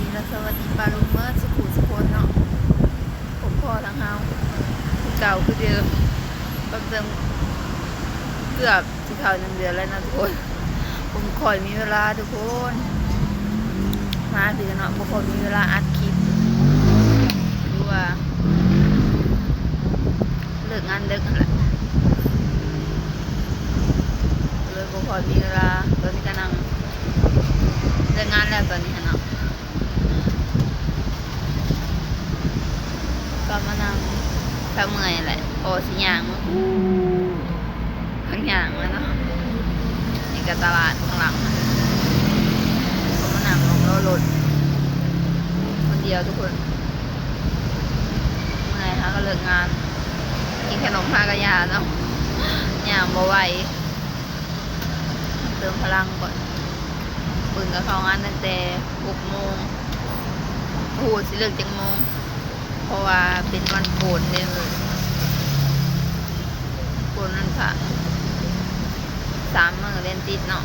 ดีและสวัสดีปาลุงเมื่อสุขุสุคนเนาะผมพ่อทั้งเฮาเก่าคือเดิมบางเติมเกือบที่เขา1 เดือนแล้วนะทุกคนผมคอยมีเวลาทุกคนมาพี่กันเนาะผมคอยมีเวลาอัดคลิปดูว่าเลิกงานดึกแหละเลยผมคอยมีเวลาตอนนี้ก็นั่งเลิกงานแล้วตอนนี้เนาะก็มานั่งถ้าเมื่อยแหละโอ้สิย่างมาข้างย่างแล้วเนาะนี่ก็ตลาดข้างหลังก็มานั่งลงรถคนเดียวทุกคนเมื่อยฮะก็เลิกงานกินขนมพากระยาเนาะย่างบ่ไหวเติมพลังก่อนปืนกับเข้างานตั้งแต่6 โมงโอ้โหสิเลิก7 โมงเพราะว่าเป็นวันโกนเลยโกนนั่นค่ะ3 มื้อเรียนติดเนาะ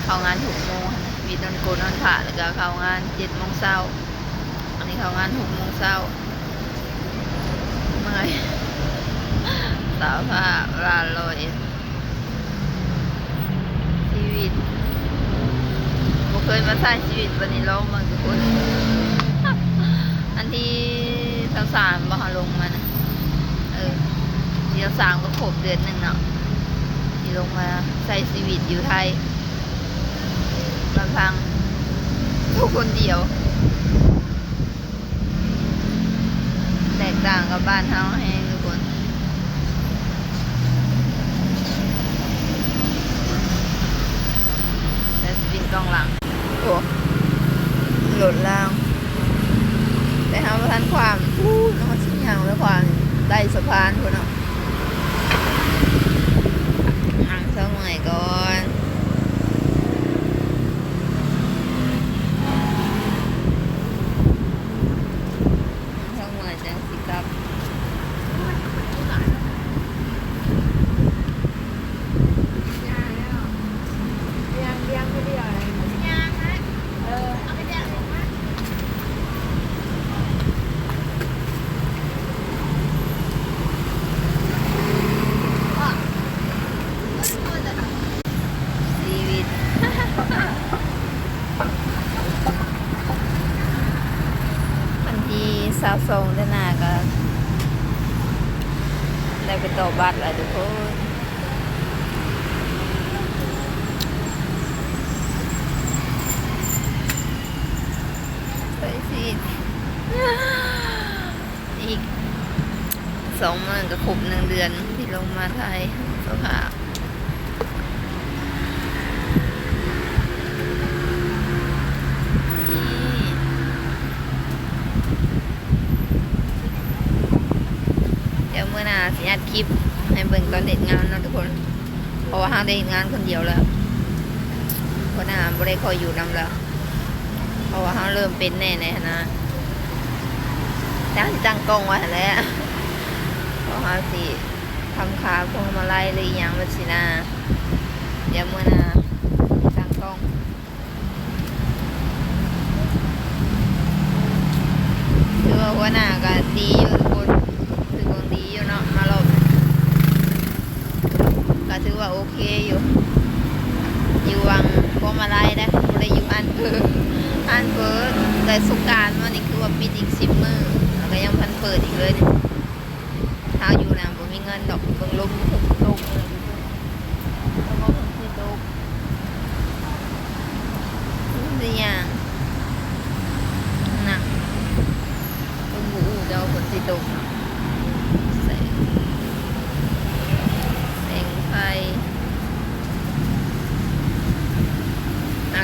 เข้างาน6 โมงมีตอนโกนนั่นค่ะแล้วก็เข้างาน7 โมงเช้าอันนี้เข้างาน6 โมงเช้าเมื่อยสาวผ้าลาลอยชีวิตบ่เคยมาใช้ชีวิตวันนี้ลองบางทุกคนอันที่ทั้ง3บ่หาลงมานะที่ทั้ง3ก็ครบเดือน1เนาะที่ลงมาใช้ชีวิตอยู่ไทยลำพังทุกคนเดียวแตกต่างกับบ้านเฮาแฮงทุกคนแล้วบินกล้องหลังโอ้หล่นล่างแต่ทำทันความน้องชิ้นยางแล้วความได้สะพานคนเนาะห่างสักหน่อยก่อนสักหน่อยจังสิครับสาวทรงด้านหน้าก็ได้ไปต่อบัตรแล้วทุกคนไปสิอีก2 มื้อก็ครบ1 เดือนที่ลงมาไทยสภาพเมื่อหน้าสิอัดคลิปให้เบิ่งตอนเด็ดงานเนาะทุกคนเพราะว่าเราได้งานคนเดียวแล้วคนหน้าบ่ได้คอยอยู่นำแล้วเพราะว่าเราเริ่มเป็นแน่ในคณะตั้งกล้องไว้แล้วเพราะเราสิทำขาพวงมาลัยหรืออย่างแบบสินะเดี๋ยวเมื่อหน้าตั้งกล้องคือว่าหัวหน้าก็ดีอยู่ทุกคนถือว่าดีอยู่เนาะมาลบก็ถือว่าโอเคอยู่วังพวงมาลัยได้ไม่ได้อยู่อันเปิดแต่สงกรานต์วันนี้คือว่าปิดอีก10 มื้อแล้วก็ยังพันเปิดอีกเลยเนี่ยถ้าอยู่นะผมมีเงินดอกเบิ่งลมตกเลยแล้วก็ผมคือตกตัวอย่างหนักต้องบูเดี๋ยวฝนสิตกเนาะแสงไฟ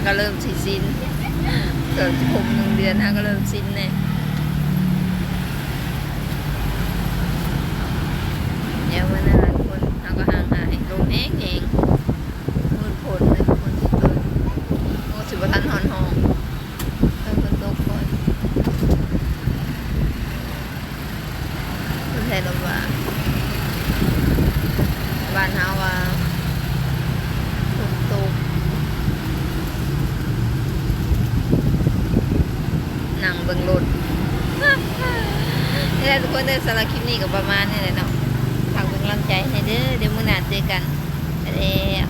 ก็เริ่มสิ้นเกิดผม1 เดือนก็เริ่มสิ้นเนี่ยเดี๋ยววันนั้นคนก็ห่างหายลงแห้งมืดฝนเลยคนสิเกินโอ้สิบทันหอนห้องเริ่มฝนตกก่อนคนไทยเราว่าบ้านเฮาว่าฝนตก นั่งเบิ่งรถ นี่แหละทุกคนเด้อสำหรับคลิปนี้ก็ประมาณนี้แหละเนาะฝากเป็นกำลังใจให้เด้อเดี๋ยวมื้อหน้าเจอกันไปแล้ว